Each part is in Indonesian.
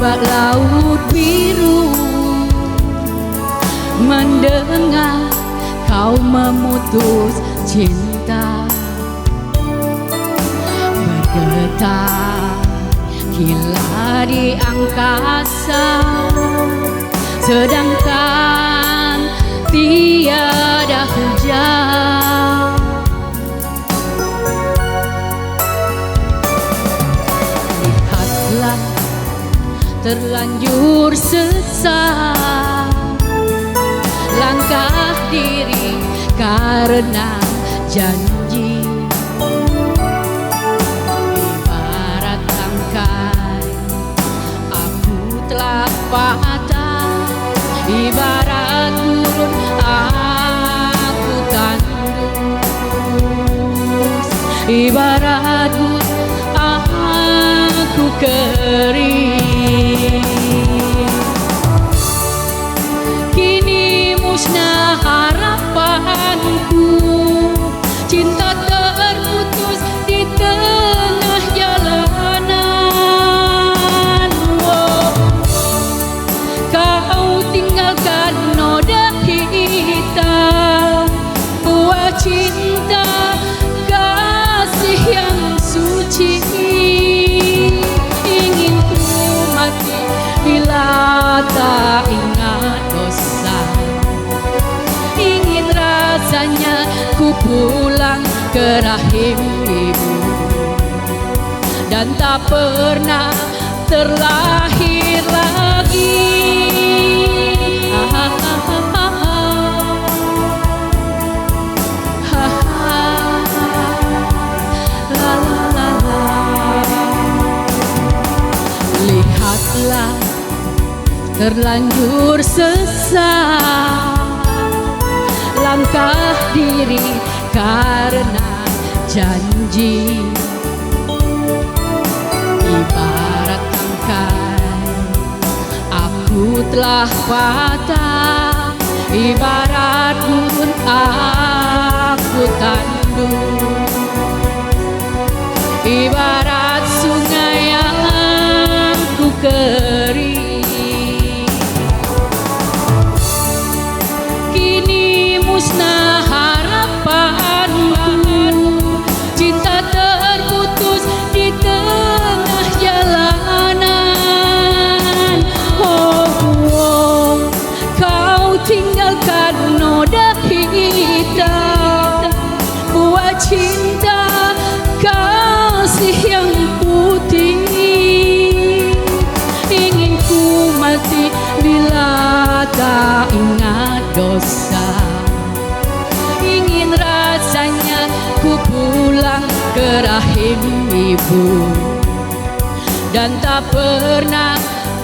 bak laut biru, mendengar kau memutus cinta, bergetar gila di angkasa, sedangkan tiada hujan. Lihatlah terlanjur sesat, langkah diri karena janji, ibarat tangkai aku telah patah, ibarat gurun aku tandus, ibarat gurun aku kering. Kini musnah harapanku, cinta terputus di tengah jalanan. Kau tinggalkan noda hitam, buah cinta kasih yang suci. Ingin ku mati bila tak ingat dosa, ingin rasanya ku pulang ke rahim ibu dan tak pernah terlahir lagi. Lihatlah terlanjur sesat, langkah diri karena janji, ibarat tangkai aku telah patah, ibarat gurun aku tandus, ibarat sungai yang ku kering. Kini musnah harapanku, cinta terputus di tengah jalanan. Oh, kau tinggalkan noda hitam, buah cinta kasih yang putih. Ingin ku mati bila tak ingat dosa, ingin rasanya ku pulang ke rahim ibu dan tak pernah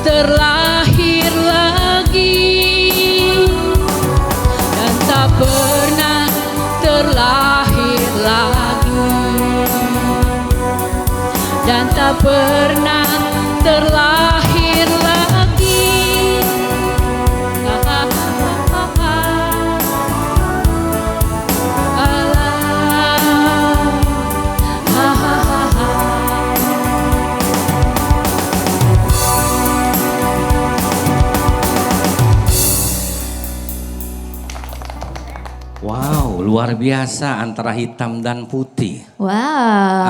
terlahir lagi, dan tak pernah terlahir lagi, dan tak pernah terlahir lagi. Wow, luar biasa antara hitam dan putih. Wow.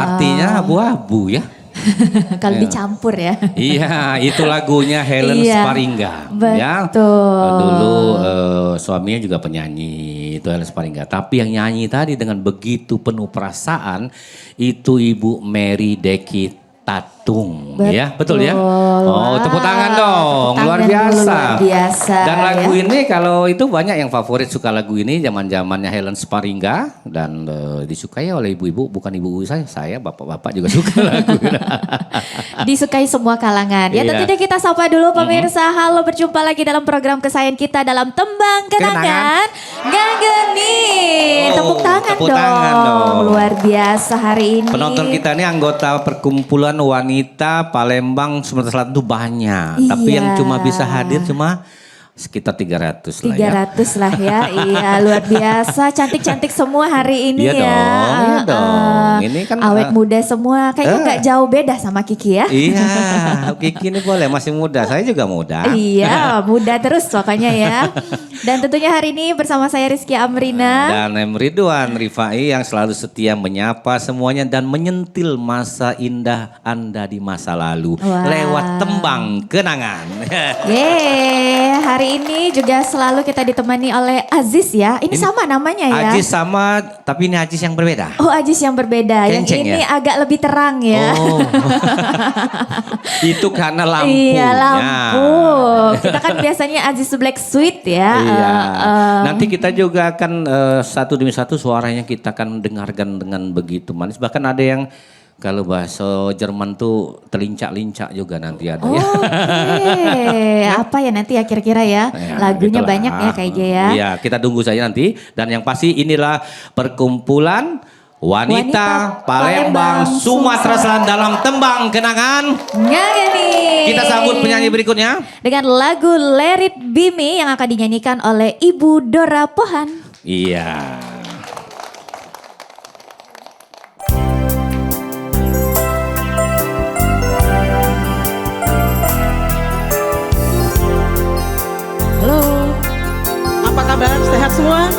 Artinya abu-abu ya. Kalau dicampur ya. Iya, itu lagunya Helen Iya, Sparingga. betul. Ya. Dulu suaminya juga penyanyi, itu Helen Sparingga. Tapi yang nyanyi tadi dengan begitu penuh perasaan itu Ibu Mary Deki Tatung. Ya, betul ya? Oh, tepuk tangan dong. Tepuk Luar tangan dulu, biasa. luar biasa. Dan lagu ya. ini kalau itu banyak yang favorit suka lagu ini zaman-zamannya Helen Sparingga dan disukai oleh ibu-ibu, bukan ibu-ibu saya bapak-bapak juga suka lagu ini. Disukai semua kalangan. Ya, Iya. tentunya kita sapa dulu pemirsa. Halo, berjumpa lagi dalam program kesayangan kita dalam Tembang Kenangan Gageni. Tepuk tangan tepuk dong. tangan dong. Luar biasa hari ini. Penonton kita ini anggota perkumpulan wanita Palembang Sumatera Selatan itu banyak. Tapi yang Iya. cuma bisa hadir cuma Sekitar 300 lah ya. 300 lah ya, iya luar biasa, cantik-cantik semua hari ini Iya ya. dong, iya dong. Ini kan awet muda semua, kayaknya nggak jauh beda sama Kiki ya. Iya, Kiki ini boleh masih muda, saya juga muda. Iya, muda terus pokoknya ya. Dan tentunya hari ini bersama saya Rizky Amrina. Dan Ridwan Rifai yang selalu setia menyapa semuanya dan menyentil masa indah Anda di masa lalu. Wah. Lewat tembang kenangan. Yeay, hari ini juga selalu kita ditemani oleh Aziz ya. Ini sama namanya ya. Aziz sama, tapi ini Aziz yang berbeda. Oh, Aziz yang berbeda. Kenceng yang ini ya? agak lebih terang ya. Oh, itu karena lampunya. Iya, lampu. Kita kan biasanya Aziz Black Sweet ya. Iya. Nanti kita juga akan satu demi satu suaranya kita akan dengarkan dengan begitu manis. Bahkan ada yang kalau bahasa Jerman tuh terlincak-lincak juga nanti ada ya. Oke, apa ya nanti ya kira-kira ya. Lagunya gitulah. banyak ya kayaknya ya. Iya, kita tunggu saja nanti. Dan yang pasti inilah perkumpulan wanita Palembang, Sumatera Selatan dalam tembang kenangan. Ngageni. Kita sambut penyanyi berikutnya. Dengan lagu Let It Be Me yang akan dinyanyikan oleh Ibu Dora Pohan. Iya. Halo, apa kabar? Sehat semua?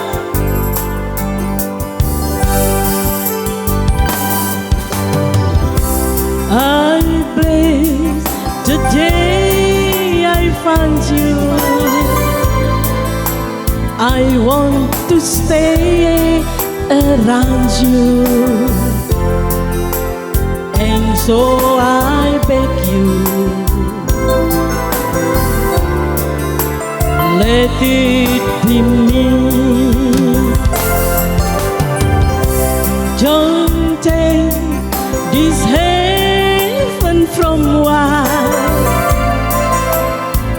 I bless the day I found you. I want to stay around you, and so I beg you. Let it be me. Don't take this heaven from wide.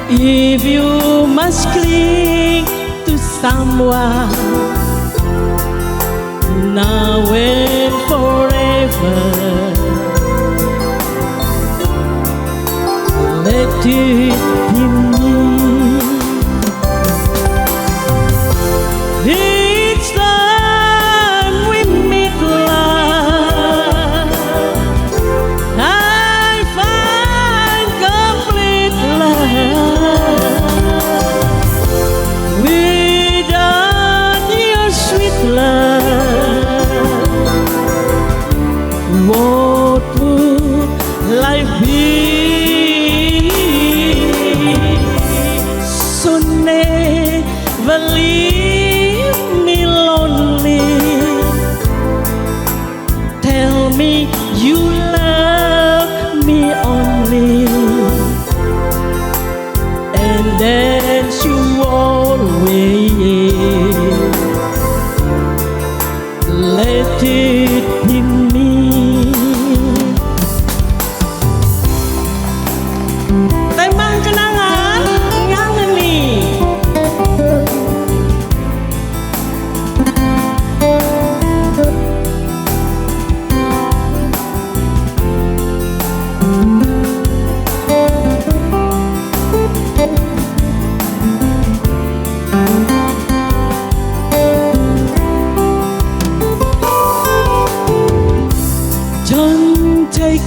If you must cling to someone, now and forever, let it be me. Each time we meet love, I find complete love. Without your sweet love, what would life be? So never leave me lonely. Tell me you love me only, and then you always let it be me. Tembang kenangan yang ini. Don't take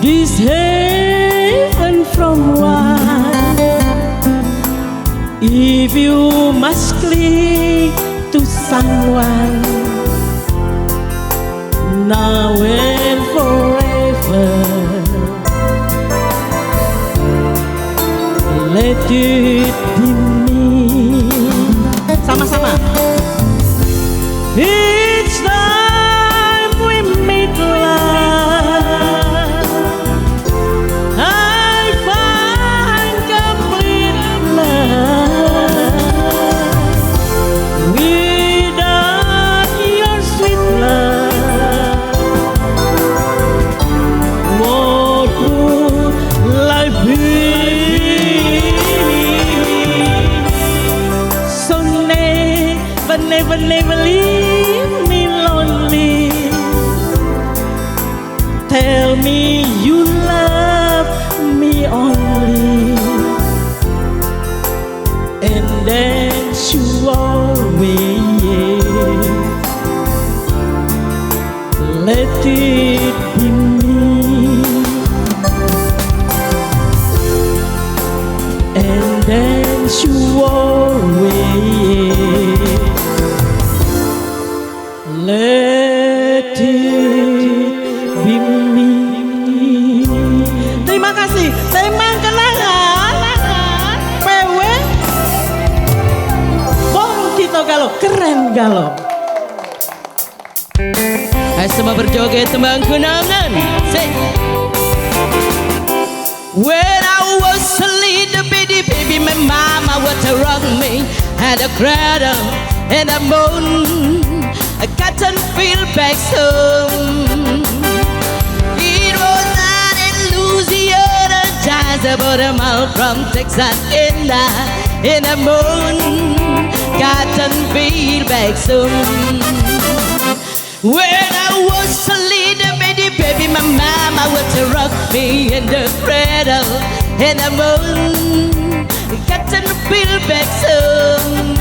this heaven from one. If you must cling to someone, now and forever, let it be me. Sama-sama. Each time we meet love, I find complete love. Without your sweet love, what would life be? ini Tembang Kenangan PW Bong Tito Galo, keren Galo. Hai semua berjoget tembang kenangan. Say. When I was a little bitty baby, my mama would rock me, had a cradle and a moon, a cotton field back home. It was not in Louisiana, just about a mile from Texarkana, in a moon, cotton field back home. When I was a little bitty baby, my mama would rock me in the cradle and the moon, cotton field back home.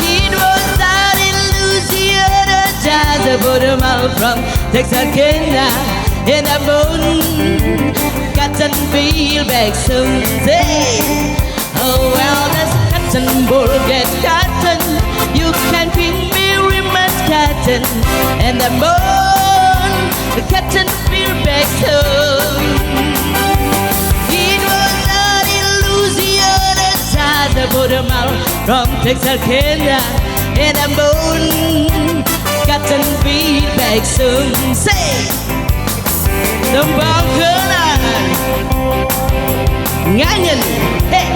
It was out in Louisiana, just about a mile from Texarkana, in the moon, cotton field back home. Say, oh well, this cotton ball gets cotton, you can pin me cotton and the moon, the cotton field back home. It was out in Louisiana, just about a mile from Texarkana, and the moon, cotton field back home. Say, tembang kenangan, nganyen, hey.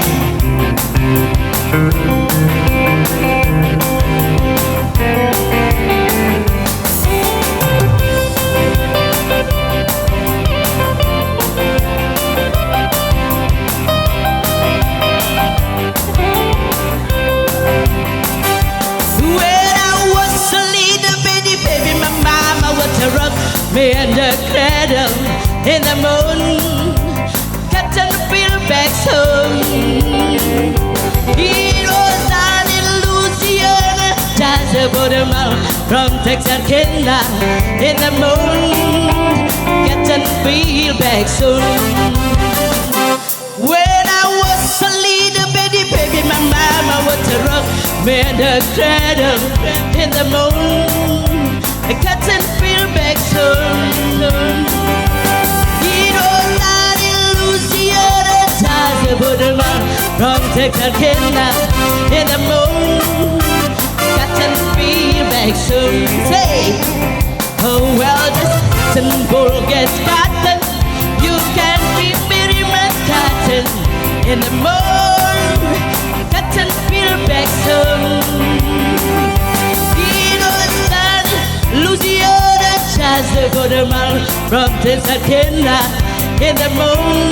Me and the cradle in the moon, cotton field back home. It was out in Louisiana, just about a mile from Texarkana, in the moon, cotton field back home. When I was a little bitty baby, my mama would rock me and the cradle in the moon, a cotton field back home. It was out in Louisiana, just about a mile from Texarkana, in the moon, cotton field back home. Say, oh well, this cotton ball gets cotton, you can be very much cotton in the moon, cotton field back home. Louisiana, just about a mile from Texarkana, in the moon,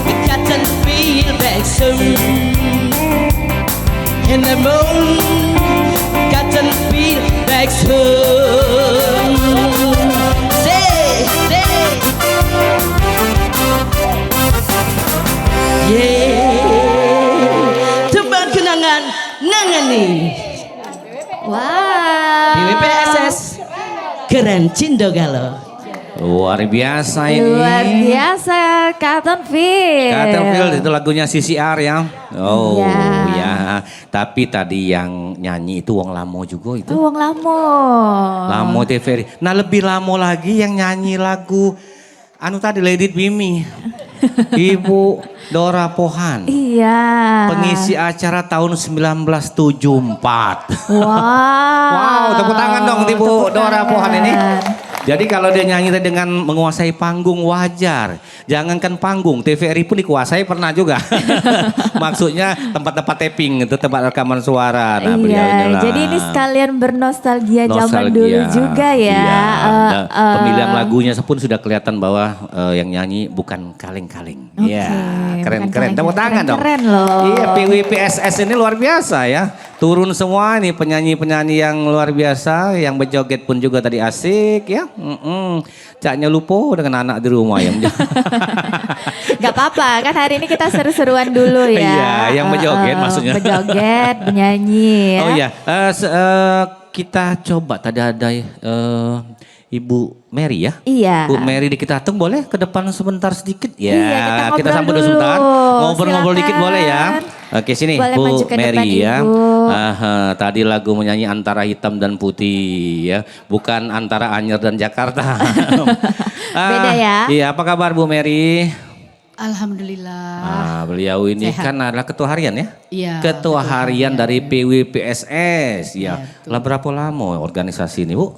the cotton field back home. In the moon, cotton field back home. Say, yeah, tembang kenangan, nangan nih. Wow. PWPSS keren Cindo Galo. Luar biasa ini. Luar biasa, Cotton Field. Cotton Field itu lagunya CCR ya. Oh Ya. ya. Tapi tadi yang nyanyi itu Wong Lamo juga itu. Wong Lamo. Lamo TVRI. Nah lebih lamo lagi yang nyanyi lagu anu tadi Let It Be Me. Ibu Dora Pohan. Iya. Pengisi acara tahun 1974. Wow. Wow, tepuk tangan dong Ibu Tepuk Dora Pohan ini. tangan. Jadi kalau dia nyanyi dengan menguasai panggung wajar. Jangankan panggung, TVRI pun dikuasai pernah juga. Maksudnya tempat-tempat taping itu, tempat rekaman suara. Nah, beliau Iya, inilah. jadi ini sekalian bernostalgia zaman dulu Nostalgia. juga ya. Iya, nah, pemilihan lagunya pun sudah kelihatan bahwa yang nyanyi bukan kaleng-kaleng. Oke, Iya, keren-keren. bukan Tepuk tangan dong. keren loh. Iya, PWPSS ini luar biasa ya. Turun semua nih penyanyi-penyanyi yang luar biasa, yang berjoget pun juga tadi asik ya. Caknya lupa dengan anak di rumah ya. Gak apa-apa, kan hari ini kita seru-seruan dulu ya. Iya, yang berjoget maksudnya. Berjoget, menyanyi ya. Oh iya, kita coba tadi ada Ibu Mary ya. Iya. Bu Mary di kita boleh ke depan sebentar sedikit? Ya, Iya, kita ngobrol sambut dulu dulu. sebentar. Ngobrol-ngobrol dikit Silakan. boleh ya. Oke sini Boleh Bu maju ke depan, Mary ya. Ibu. Tadi lagu menyanyi antara hitam dan putih ya, bukan antara Anyer dan Jakarta. Beda ya. Iya, apa kabar Bu Mary? Alhamdulillah. Beliau ini Sehat. kan adalah ketua harian ya? Iya, Ketua harian dari PWPSS ya. betul. Lah berapa lama organisasi ini Bu?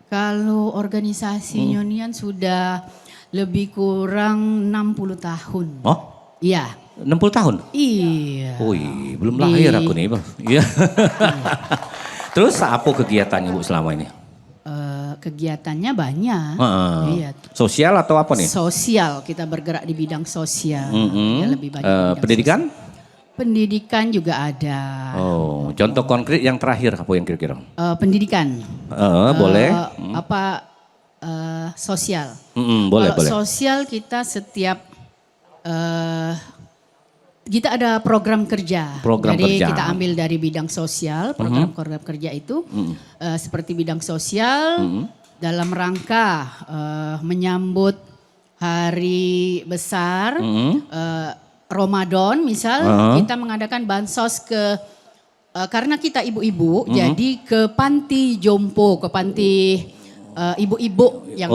Kalau organisasi Nyonian sudah lebih kurang 60 tahun. Oh, Iya. 60 tahun? Iya. Wih, belum lahir aku nih Bang. Iya. Terus apa kegiatannya Bu selama ini? Kegiatannya banyak. Heeh. Iya. Sosial atau apa nih? Sosial, kita bergerak di bidang sosial. Mm-mm. Ya, lebih banyak di bidang Pendidikan? sosial. Pendidikan juga ada. Oh, contoh konkret yang terakhir apa yang kira-kira? Pendidikan. Boleh. Sosial. Boleh, Kalau boleh. sosial kita setiap kita ada program kerja. Program Jadi kerja. kita ambil dari bidang sosial, program kerja itu seperti bidang sosial dalam rangka menyambut hari besar Ramadan misal kita mengadakan bansos ke karena kita ibu-ibu jadi ke panti jompo, ke panti ibu-ibu yang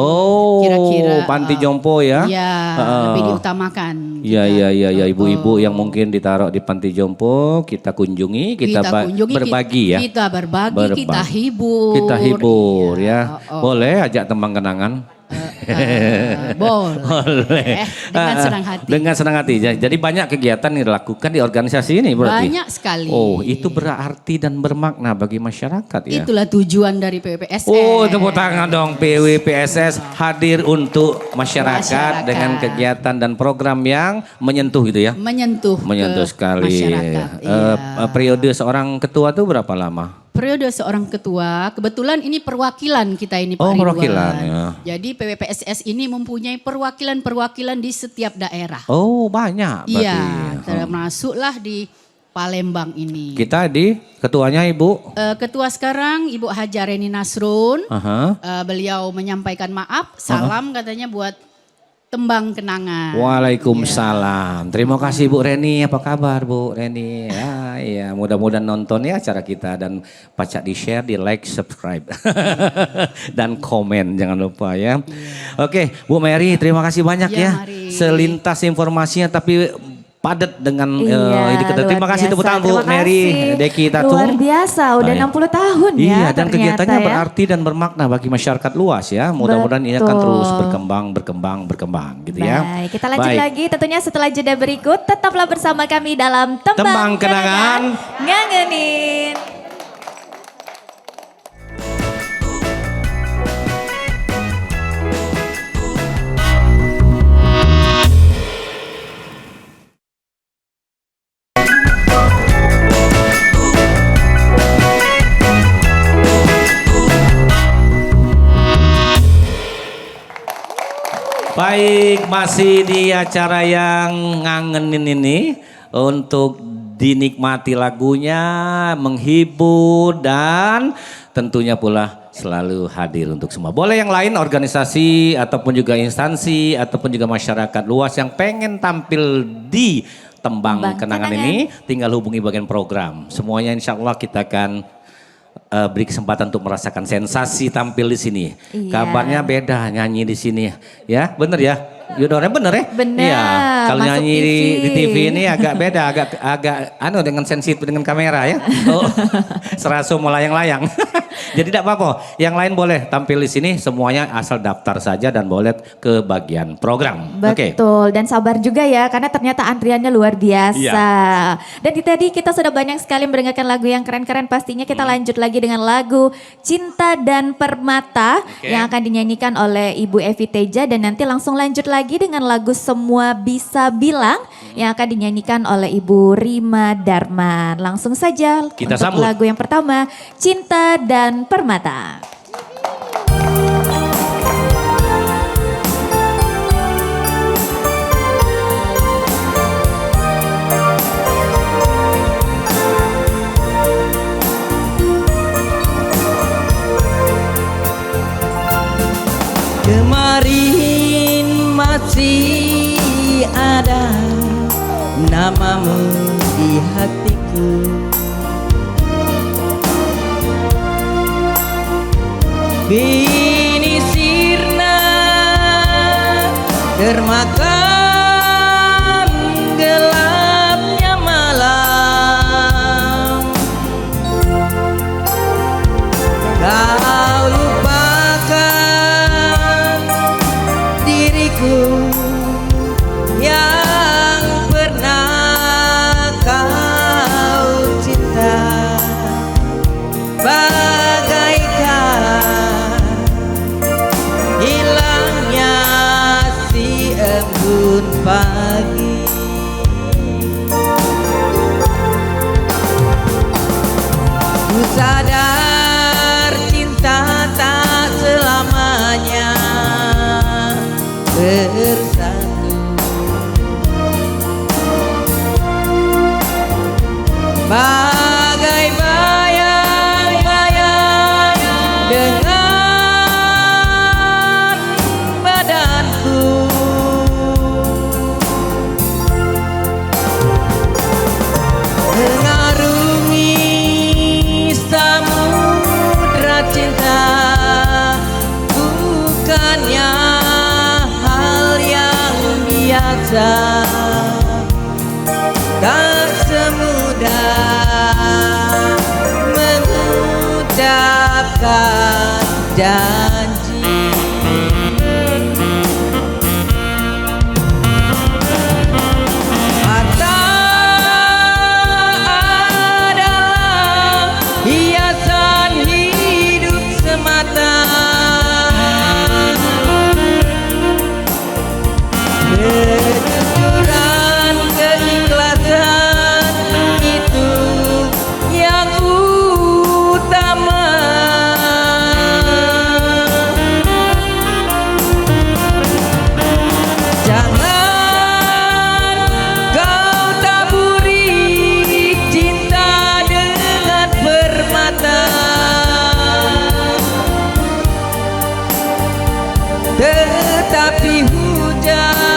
kira-kira panti jompo ya. ya lebih diutamakan. Iya, ibu-ibu yang mungkin ditaruh di panti jompo kita kunjungi, kita berbagi ya. Kita berbagi, kita hibur. Kita hibur ya. Oh. Boleh ajak teman kenangan. Boleh. Dengan senang hati. Dengan senang hati. Jadi banyak kegiatan yang dilakukan di organisasi ini berarti. Banyak sekali. Oh, itu berarti dan bermakna bagi masyarakat ya. Itulah tujuan dari PWPSS. Oh, tepuk tangan dong. PWPSS hadir untuk masyarakat dengan kegiatan dan program yang menyentuh gitu ya. Menyentuh Sekali. masyarakat. Iya. Periode seorang ketua tuh berapa lama? Periode seorang ketua, kebetulan ini perwakilan kita ini Pak Oh, Ridwan. perwakilan, ya. Jadi PWPSS ini mempunyai perwakilan-perwakilan di setiap daerah. Oh, banyak berarti. Iya, termasuklah di Palembang ini. Kita di ketuanya Ibu. Ketua sekarang Ibu Haja Reni Nasrun. Aha. Beliau menyampaikan maaf, salam katanya buat tembang kenangan. Waalaikumsalam. Terima kasih Bu Reni. Apa kabar Bu Reni? Ya, iya. Mudah-mudahan nonton ya acara kita dan pacak di share, di like, subscribe dan komen jangan lupa ya. Oke, Bu Mary, terima kasih banyak ya. Mari. Selintas informasinya tapi padat dengan Iya, ini kita. Terima luar kasih tepuk biasa. tangan Bu Terima Mary kasih. Deki Tatung. Luar biasa, udah Baik. 60 tahun ya. Iya, dan ternyata kegiatannya ya. berarti dan bermakna bagi masyarakat luas ya. Mudah-mudahan ini akan Betul. terus berkembang gitu ya. Baik, kita lanjut Baik. lagi tentunya setelah jeda berikut. Tetaplah bersama kami dalam Tembang, Tembang Kenangan. Ngangenin. Baik, masih di acara yang ngangenin ini untuk dinikmati lagunya, menghibur dan tentunya pula selalu hadir untuk semua. Boleh yang lain organisasi ataupun juga instansi ataupun juga masyarakat luas yang pengen tampil di Tembang Kenangan ini tinggal hubungi bagian program. Semuanya insya Allah kita akan beri kesempatan untuk merasakan sensasi tampil di sini. Iya. Kabarnya beda nyanyi di sini ya, bener ya? Yudornya bener ya? Bener, Iya. Kalau masuk nyanyi TV. di TV ini agak beda, agak dengan sensitif dengan kamera ya. Oh, serasa melayang-layang. Jadi tidak apa-apa. Yang lain boleh tampil di sini, semuanya asal daftar saja dan boleh ke bagian program. Oke. Betul, dan sabar juga ya karena ternyata antriannya luar biasa. Iya. Dan tadi kita sudah banyak sekali mendengarkan lagu yang keren-keren, pastinya kita lanjut lagi dengan lagu Cinta dan Permata yang akan dinyanyikan oleh Ibu Evi Teja, dan nanti langsung lanjut lagi dengan lagu Semua Bisa Bilang yang akan dinyanyikan oleh Ibu Rima Darman. Langsung saja Kita untuk sambut. lagu yang pertama, Cinta dan Permata. Kemarin masih ada namamu di hatiku. Bini sirna termakan gelapnya malam. Kau lupakan diriku yang pernah kau cinta, bagaikan hilangnya si embun pagi. Ku sadar cinta tak selamanya bersatu, bagai bayang-bayang dengan badanku. Mengarungi samudra cinta bukannya hal yang biasa, tak semudah mengucapkan janji. Mata adalah hiasan hidup semata, kejujuran keikhlasan itu yang utama. Jangan kau taburi cinta dengan permata, tetapi hujanilah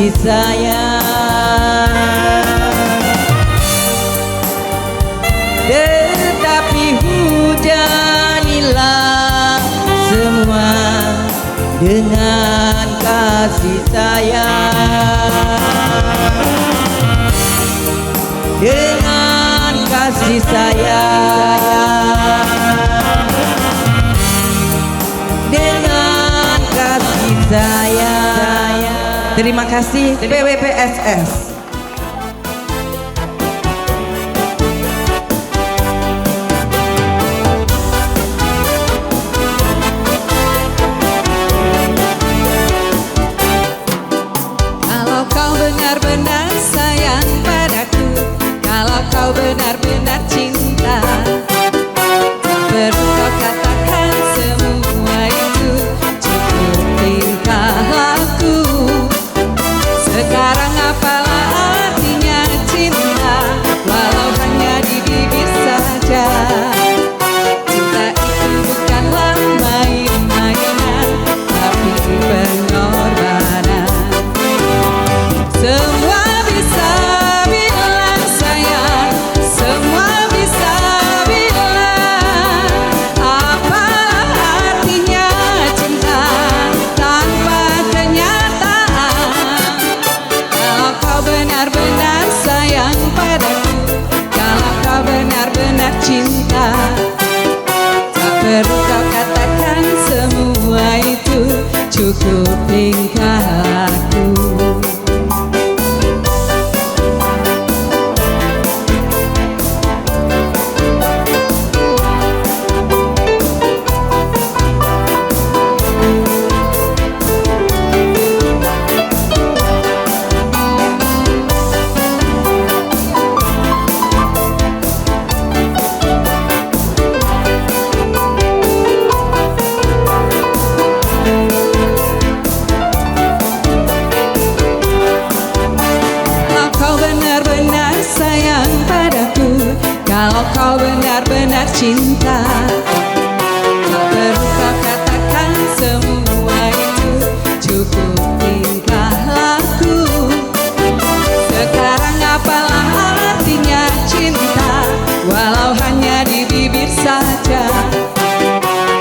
kasih sayang. Tetapi hujanilah semua dengan kasih sayang. Dengan kasih sayang, dengan kasih sayang. Terima kasih PWPSS. Kalau kau benar-benar sayang padaku, kalau kau benar-benar cinta, tak perlu kau katakan semua itu, cukup tingkah laku. Sekarang apalah artinya cinta, walau hanya di bibir saja. Cinta itu bukanlah main-mainan, tapi pengorbanan. Semua bisa bilang sayang, semua bisa bilang apalah artinya cinta tanpa kenyataan. Kalau kau benar-benar sayang padaku, kalau kau benar-benar cinta, tak perlu kau katakan semua itu, cukup tingkah laku. Kalau kau benar-benar cinta, tak perlu kau katakan semua itu, cukup tingkah laku. Sekarang apalah artinya cinta, walau hanya di bibir saja.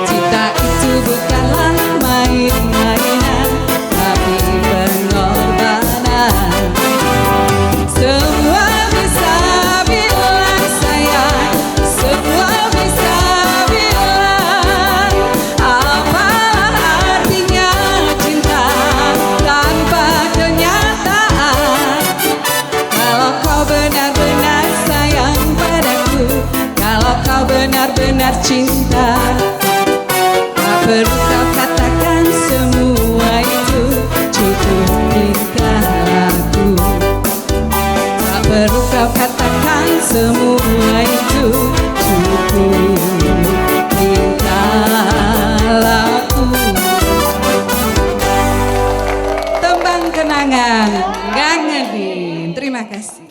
Cinta itu bukanlah main-mainan, tapi pengorbanan. Semua bisa bilang sayang, semua bisa bilang apalah artinya cinta tanpa kenyataan. Kalau kau benar-benar sayang padaku, kalau kau benar-benar cinta, tak perlu kau katakan semua itu, cukup tingkah laku. Tak perlu kau katakan semua itu, cukup tingkah laku. Tembang kenangan Gang Edin. Terima kasih.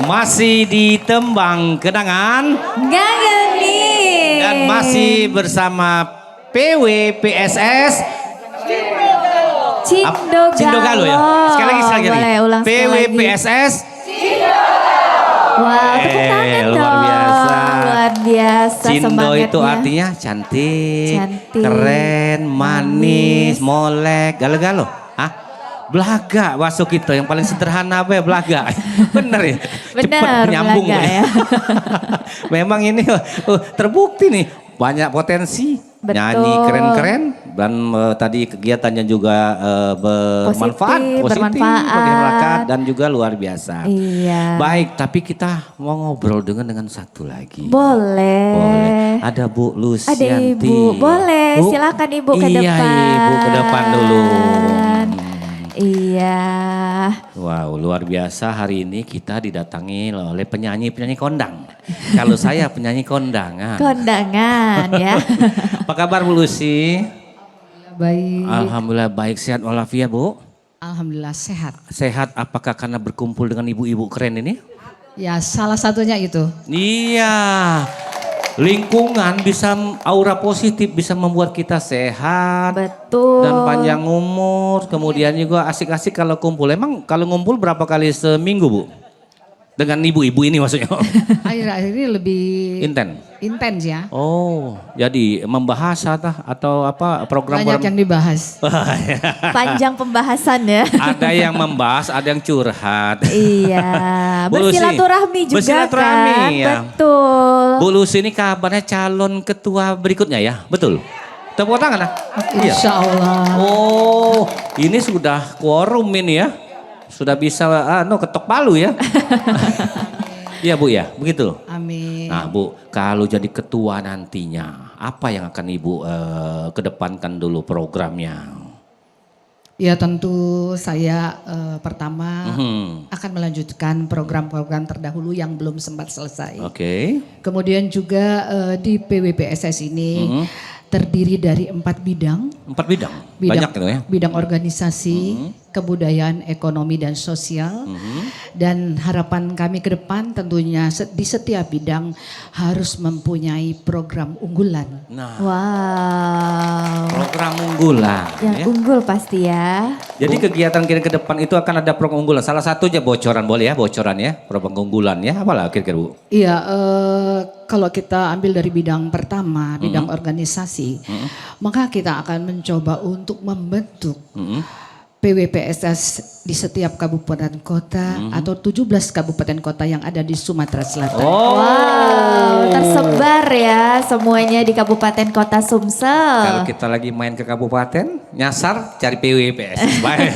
Masih di Tembang Kenangan Gang Edin. dan masih bersama PWPSS Cindogalo. ya. Sekali lagi. Boleh ulang sekali lagi. PWPSS Wah, tepuk tangan luar dong. biasa. Luar biasa Cindo semangatnya. itu artinya cantik, Cantik, keren, manis, molek, galo-galo. Hah? Belaga masuk itu yang paling sederhana apa ya, belaga. Bener ya? Bener, Cepet nyambung belaga ya. Memang ini terbukti nih banyak potensi. Betul. Nyanyi keren-keren dan tadi kegiatannya juga bermanfaat, positif bagi masyarakat dan juga luar biasa. Iya. Baik, tapi kita mau ngobrol dengan satu lagi. Boleh. Boleh. Ada Bu Lucianti. Ada Ibu. Boleh, Bu, silakan Ibu ke iya, depan. Ibu ke depan dulu. Iya. Wow, luar biasa hari ini kita didatangi oleh penyanyi-penyanyi kondang. Kalau saya penyanyi kondangan. Kondangan ya. Apa kabar Bu Lucy? Baik. Alhamdulillah baik, sehat walafiat Bu. Alhamdulillah sehat. Sehat apakah karena berkumpul dengan ibu-ibu keren ini? Ya salah satunya itu. Iya. Lingkungan bisa aura positif bisa membuat kita sehat. Betul. Dan panjang umur. Kemudian juga asik-asik kalau kumpul. Emang kalau ngumpul berapa kali seminggu Bu? Dengan ibu-ibu ini maksudnya. Akhir-akhir ini lebih Intens ya. Oh, jadi membahas atau apa Banyak program-program? yang dibahas. Panjang pembahasan ya. Ada yang membahas, ada yang curhat. Iya. Bu Lucy, Bersilaturahmi juga bersilaturahmi, kan. ya. Betul. Bu Lucy ini kabarnya calon ketua berikutnya ya, betul? Tepuk tangan ah. Iya. Insya Allah. Oh, ini sudah quorum ini ya. Sudah bisa ketok palu ya. Iya Bu ya, begitu. Amin. Nah Bu, kalau jadi ketua nantinya, apa yang akan Ibu kedepankan dulu programnya? Ya tentu saya pertama akan melanjutkan program-program terdahulu yang belum sempat selesai. Oke. Kemudian juga di PWPSS ini terdiri dari 4 bidang. 4 bidang? Banyak itu ya? Bidang organisasi, kebudayaan, ekonomi dan sosial. Dan harapan kami ke depan tentunya di setiap bidang harus mempunyai program unggulan. Nah, Wow. program unggulan. Yang Ya. unggul pasti ya. Jadi kegiatan kita ke depan itu akan ada program unggulan. Salah satunya bocoran boleh ya, bocoran ya, program unggulan ya. Apalah kira-kira Bu? Iya, kalau kita ambil dari bidang pertama, bidang organisasi, maka kita akan mencoba untuk membentuk PWPSS di setiap kabupaten kota atau 17 kabupaten kota yang ada di Sumatera Selatan. Oh. Wow, tersebar ya semuanya di Kabupaten Kota Kalau Sumsel. kita lagi main ke kabupaten, nyasar cari PWPS. Baik.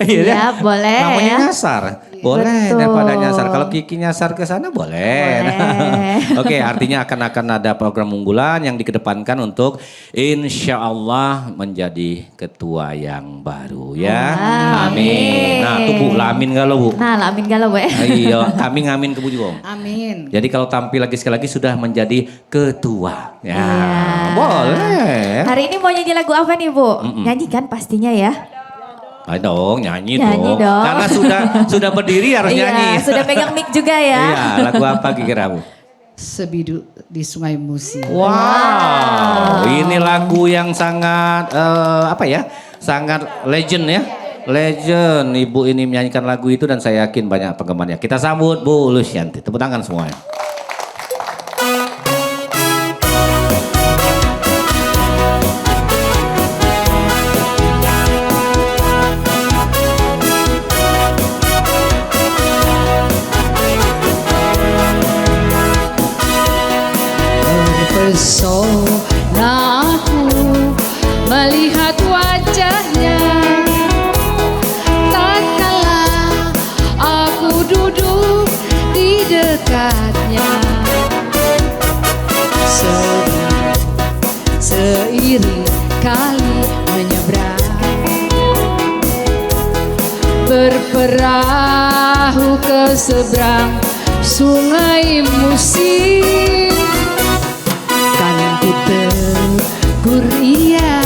Iya, Ya, boleh namanya ya. nyasar. Boleh Betul. daripada nyasar. Kalau Kiki nyasar ke sana boleh. Boleh. Oke, artinya akan ada program unggulan yang dikedepankan untuk insya Allah menjadi ketua yang baru ya. Wah, Amin. amin. Nah, tuh Bu, lamin galau Bu. Nah, lamin galau we. Iya, kami ngamin ke Bu juga. Amin. Jadi kalau tampil lagi sekali lagi sudah menjadi ketua. Ya, Iya. boleh. Hari ini mau nyanyi lagu apa nih Bu? Nyanyi kan pastinya ya. Ayo dong, nyanyi, Nyanyi dong. Karena sudah berdiri harus nyanyi. Iya, sudah pegang mic juga ya. Iya, lagu apa kira-kira Bu? Sebidu di Sungai Musi. Wow, ini lagu yang sangat sangat legend ya. Legend, Ibu ini menyanyikan lagu itu dan saya yakin banyak penggemarnya. Kita sambut Bu Lucianti. Tepuk tangan semuanya. Terpesona aku melihat wajahnya, tatkala aku duduk di dekatnya. Seiring kali menyeberang, berperahu ke seberang Sungai Musi. Kan ku tegur ia,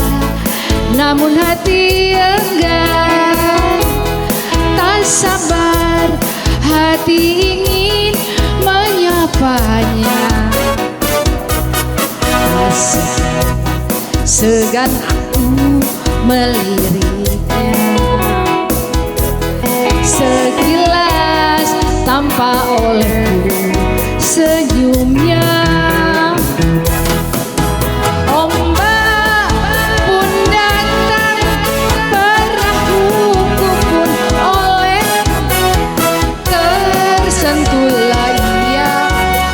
namun hati enggan. Tak sabar hati ingin menyapanya. Masih segan aku meliriknya. Sekilas tampak olehku senyumnya. Ombak pun datang, perahuku pun oleh, tersentuhlah ia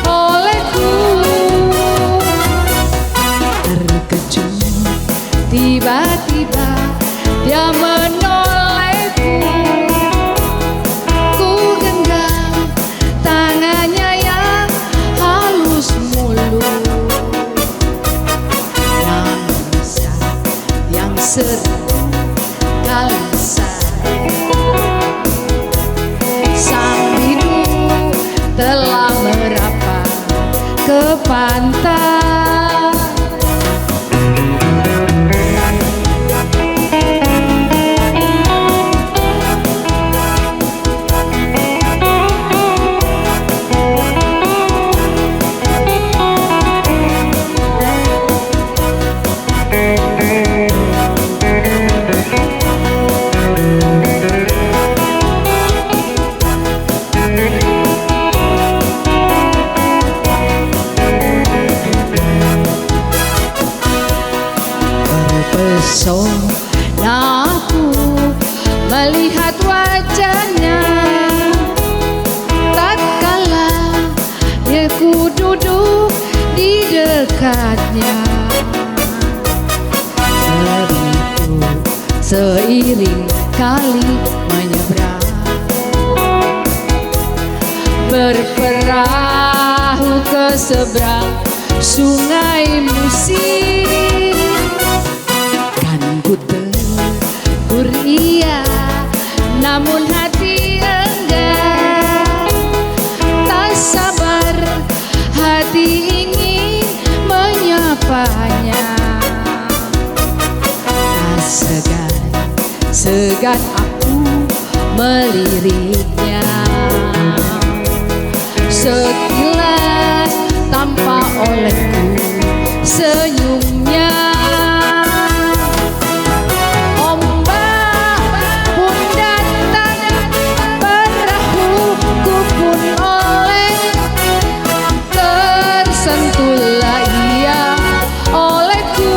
olehku. Terkejut tiba-tiba dia menolehku. Ku genggam tangannya yang pantai. Terpesona aku melihat wajahnya, tatkala ku duduk di dekatnya. Seribu seiring kali menyeberang, berperahu ke seberang sungai Musi. Kan ku tegur iya, namun hati enggan. Tak sabar hati ingin menyapanya. Tak segan aku meliriknya. Sekilas tampak olehku senyumnya. Ombak pun datang, perahuku pun oleh. Tersentuhlah ia olehku.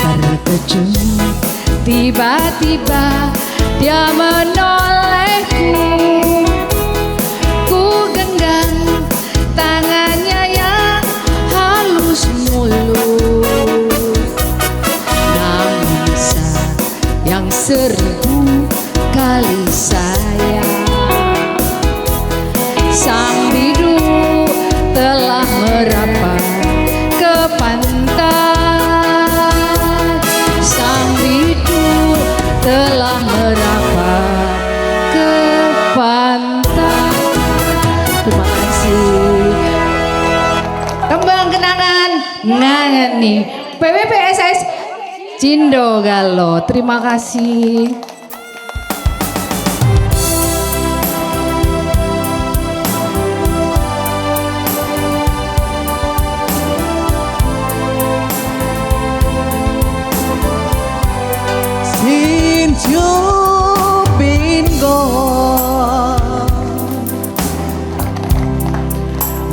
Terkejut tiba-tiba dia menolehku. Ku genggam tangannya yang halus mulus. Namun yang 1000 kali sayang, sang bidu telah merapat ke pantai. Sang bidu telah merapat ke pantai. Terima kasih. Tembang kenangan ngangeni PWPSS Cindo Galo. Terima kasih. Since you've been gone,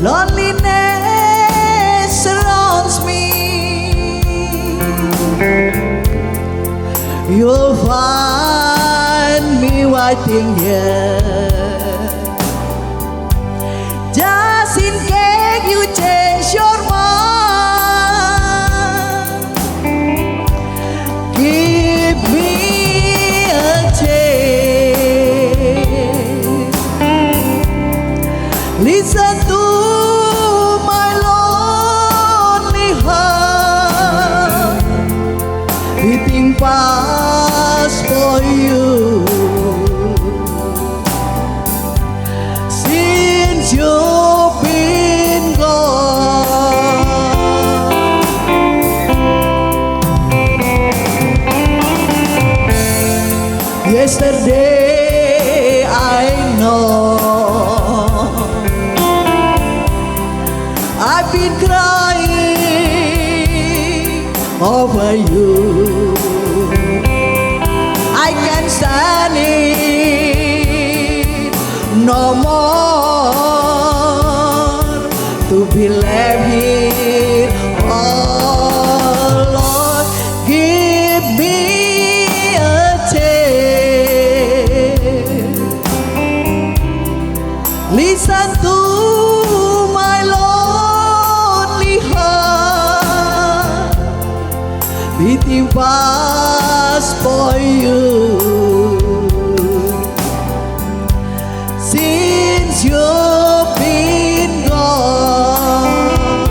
loneliness surrounds me. You'll find me waiting here, just in case you change your mind. Give me a chance. Listen to my lonely heart beating fast for you. Since you've been gone, yesterday I know I've been crying over you. I can't stand it no more to be left here alone. Give me a chance. Listen to my lonely heart beating fast for you. Since you've been gone,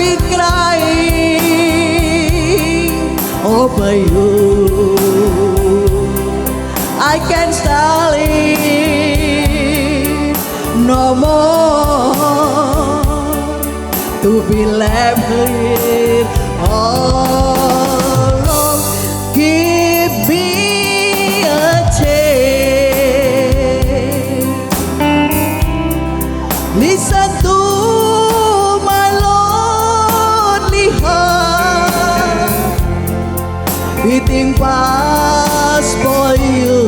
be crying over you. I can't stand it no more to be left here all alone. Give me a chance. Listen to my lonely heart beating fast for you.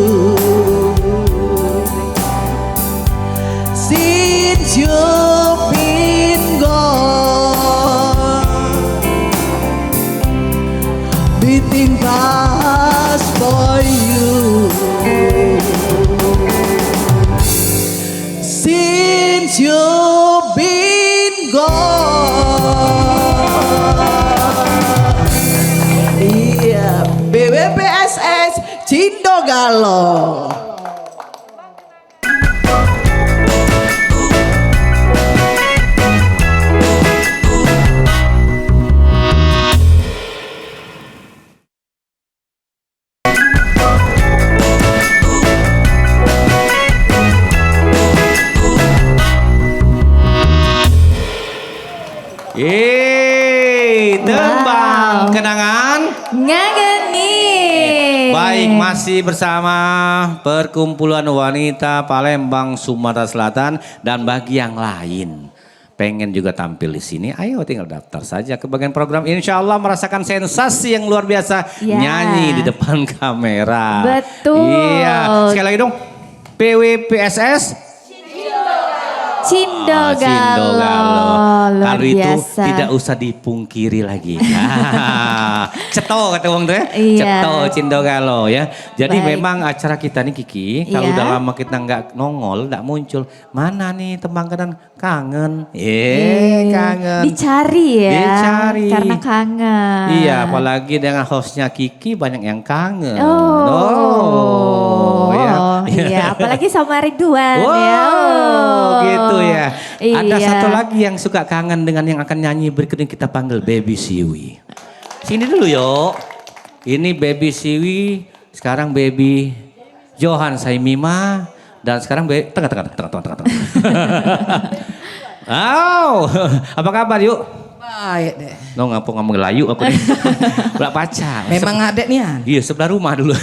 Since you've been gone, beating fast for you. Since you've been gone. Iya, BWPSS Cindo Galo. Tembang kenangan. Ngageni. Baik, masih bersama perkumpulan wanita Palembang, Sumatera Selatan, dan bagi yang lain pengen juga tampil di sini, ayo tinggal daftar saja ke bagian program. Insya Allah merasakan sensasi yang luar biasa, Ya. nyanyi di depan kamera. Betul. Iya, sekali lagi dong, PWPSS. Cindo Cindo Galo. Luar Kalau itu biasa. tidak usah dipungkiri lagi. Ceto kata wong tuh ya. Iya. Ceto Cindo Galo ya. Jadi Baik. memang acara kita nih Kiki, kalau Iya. udah lama kita nggak nongol, nggak muncul. Mana nih tembang kenangan? Kangen. Kangen. Dicari ya. Dicari. Karena kangen. Iya, apalagi dengan hostnya Kiki banyak yang kangen. Iya, apalagi sama Ridwan Wow, ya. gitu ya. Ada Iya. satu lagi yang suka kangen dengan yang akan nyanyi berikutnya, kita panggil Baby Siwi. Sini dulu yuk. Ini Baby Siwi, sekarang Baby Johan Saimima, dan sekarang tengah. Wow, apa kabar yuk? Baik deh. No ngomong Melayu aku nih. Belak pacar. Memang adek nian. Iya, sebelah rumah dulu.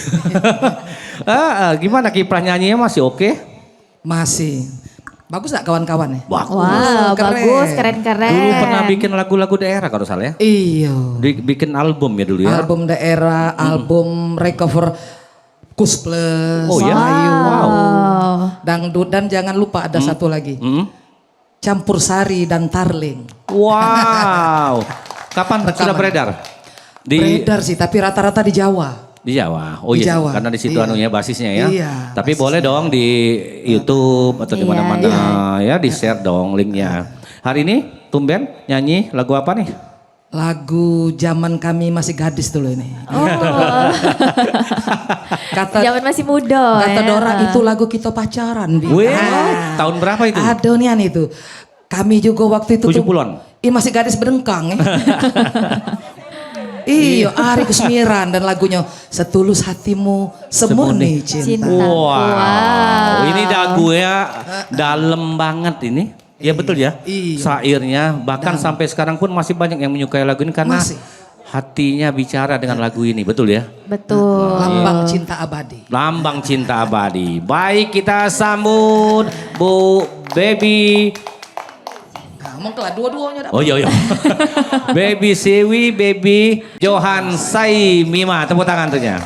Gimana kiprah nyanyinya, masih oke? Masih. Bagus gak kawan-kawan ya? Bagus. Wow, Keren. bagus, keren-keren. Dulu pernah bikin lagu-lagu daerah kalau salah ya? Iya. Bikin album ya dulu ya? Album daerah, album recover Kus Plus, Oh ya? Melayu, Wow. dangdut, dan jangan lupa ada satu lagi. Campur Sari dan Tarling. Wow. Kapan sudah beredar? Beredar sih, tapi rata-rata di Jawa. Di Jawa. Oh Di iya, Jawa. karena di situ Iya. anunya basisnya ya. Iya, Tapi basisnya. boleh dong di YouTube atau di Iya, mana-mana ya, di-share dong linknya. Hari ini tumben nyanyi lagu apa nih? Lagu zaman kami masih gadis dulu ini. Oh. Kata Zaman masih muda. kata ya. Dora itu lagu kita pacaran. Bi. Weh, Ah. tahun berapa itu? Adonian itu. Kami juga waktu itu 70-an? Ih, masih gadis berdengkang ya. Iya, Ari Kusmiran dan lagunya Setulus Hatimu Semurni Cinta. Cinta. Wow. Ini lagunya dalam banget ini. Ya betul ya. Iya. Syairnya bahkan sampai sekarang pun masih banyak yang menyukai lagu ini karena Masih. hatinya bicara dengan lagu ini, betul ya? Betul. Lambang cinta abadi. Lambang cinta abadi. Baik, kita sambut Bu Baby. Ngomong telah dua-duanya. Oh iya. Baby Siwi, Baby Johan Saimima. Tepuk tangan tentunya.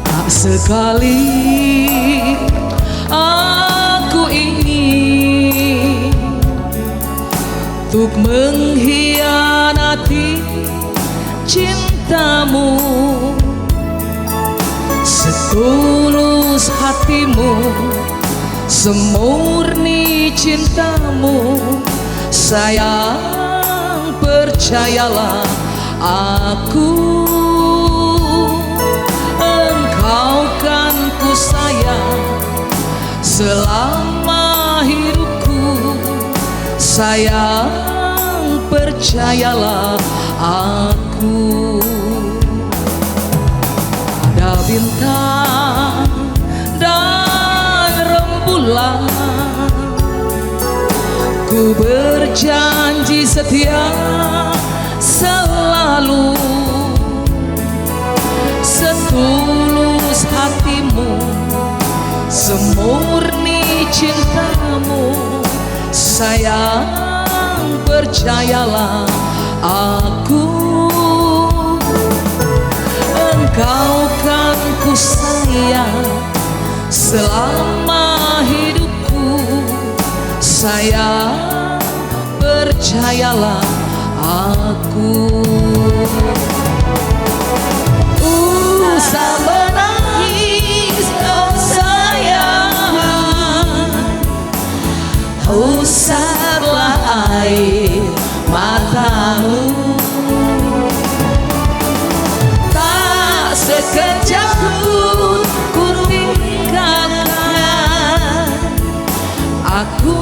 Tak sekali aku ingin untuk mengkhianati cintamu setulus setulus hatimu, semurni cintamu. Sayang, percayalah aku, engkau kan ku sayang selama hidupku. Sayang, percayalah aku. Ada bintang dan rembulan, ku berjanji setia selalu. Setulus hatimu, semurni cintamu. Sayang, percayalah aku, engkau kan ku sayang selama hidupku. Sayang, percayalah aku. Usah menangis, oh sayang, usaplah air matamu. Tak sekejap pun ku tinggalkan, aku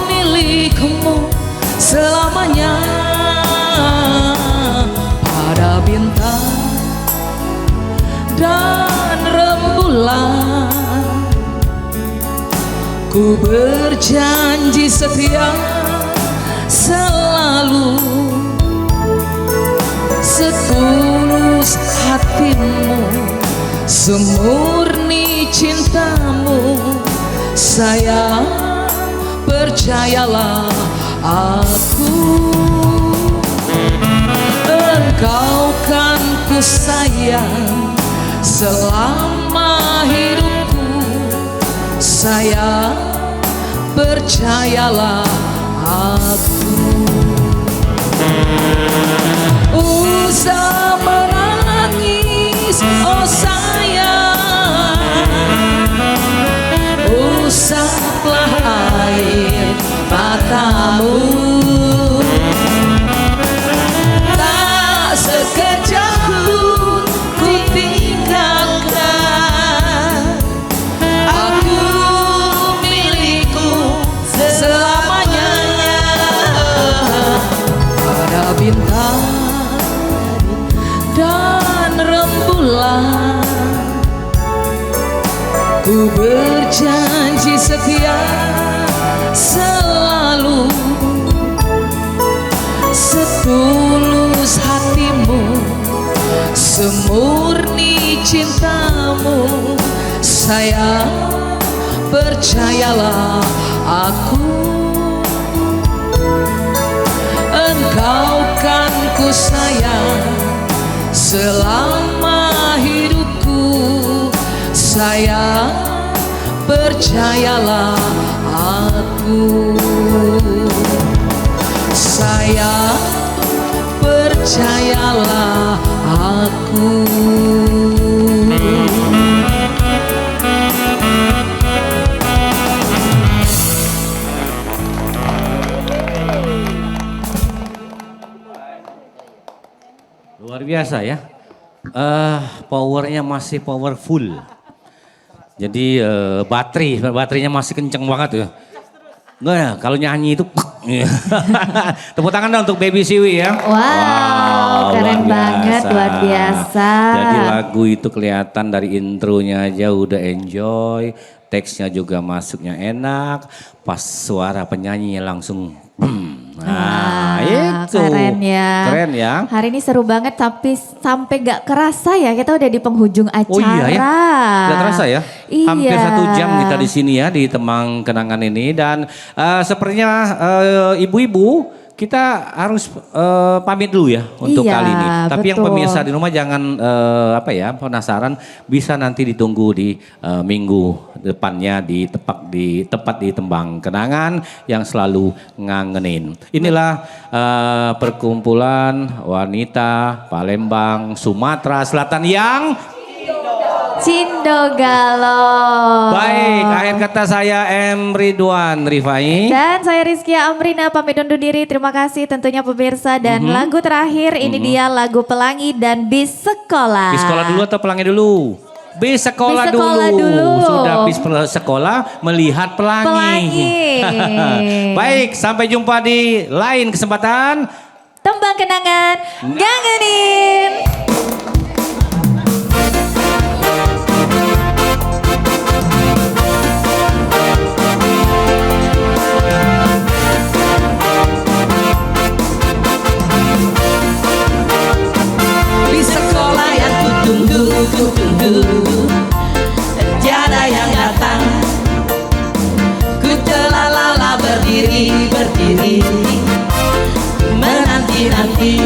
milikmu selamanya. Pada bintang dan rembulan, ku berjanji setia selalu. Setulus hatimu, semurni cintamu. Sayang, percayalah aku, engkau kan ku sayang selama hidupku. Sayang, percayalah aku. Usah menangis, oh sayang, usaplah air matamu. Tak sekejap pun ku tinggalkan, aku milikmu selamanya. Pada bintang dan rembulan, ku berjanji setia selalu. Setulus hatimu, semurni cintamu. Sayang, percayalah aku, engkau kan ku sayang selama hidupku. Sayang, percayalah aku. Sayang, percayalah aku. Luar biasa ya. Powernya masih powerful. Jadi baterainya masih kenceng banget ya. Enggak ya, kalau nyanyi itu tepuk tangan dong untuk Baby Siwi ya. Wow, keren banget, luar biasa. Jadi lagu itu kelihatan dari intronya aja udah enjoy, teksnya juga masuknya enak, pas suara penyanyi langsung nah itu. Keren ya. Keren ya. Hari ini seru banget tapi sampai gak kerasa ya kita udah di penghujung acara. Oh iya ya, gak terasa ya. Iya. Hampir 1 jam kita di sini ya di Temang Kenangan ini dan sepertinya ibu-ibu kita harus pamit dulu ya untuk Iya, kali ini. Tapi yang betul. pemirsa di rumah jangan penasaran, bisa nanti ditunggu di minggu depannya tepat di Tembang Kenangan yang selalu ngangenin. Inilah perkumpulan wanita Palembang Sumatera Selatan yang Cindo Galuh. Baik, akhir kata saya M. Ridwan Rifai. Dan saya Rizkia Amrina pamit undur diri. Terima kasih tentunya pemirsa. Dan lagu terakhir ini dia lagu Pelangi dan Bis Sekolah. Bis sekolah dulu atau pelangi dulu? Bis sekolah, Bis sekolah dulu. Sudah bis sekolah melihat pelangi. Baik, sampai jumpa di lain kesempatan. Tembang kenangan Ngangenin. Di sekolah yang kutunggu, tiada yang datang. Ku telah lala berdiri, menanti-nanti.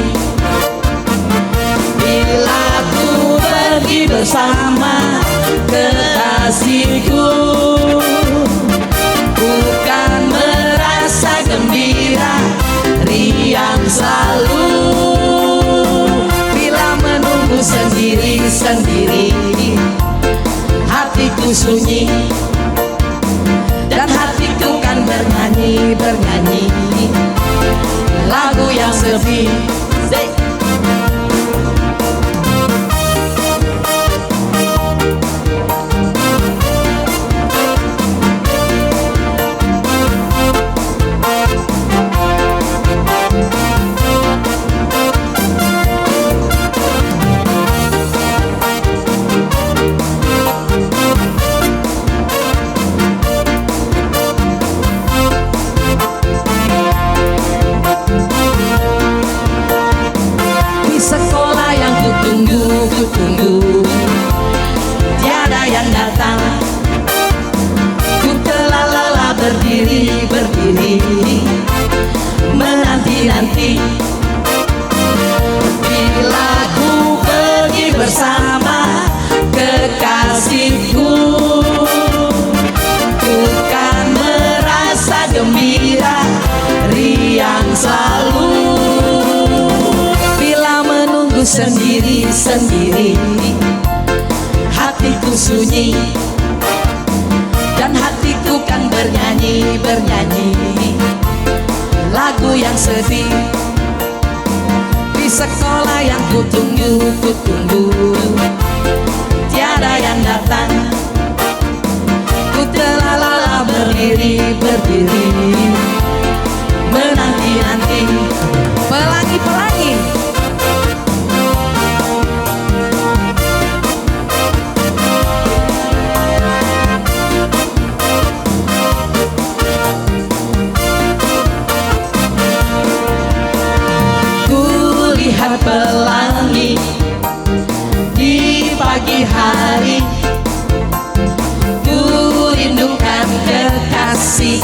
Bila ku pergi bersama kekasihku, bukan merasa gembira, riang selalu. Bila menunggu sendiri, hatiku sunyi, dan hatiku kan bernyanyi lagu yang sepi. Sekolah yang kutunggu, tiada yang datang. Ku telah lelah berdiri, menanti-nanti. Bila ku pergi bersama kekasihku, ku kan merasa gembira, riang selalu. Sendiri, hatiku sunyi, dan hatiku kan bernyanyi lagu yang sedih. Di sekolah yang kutunggu, tiada yang datang. Ku telah lala berdiri, menanti-nanti. Pelangi. Pelangi di pagi hari, ku rindukan kekasih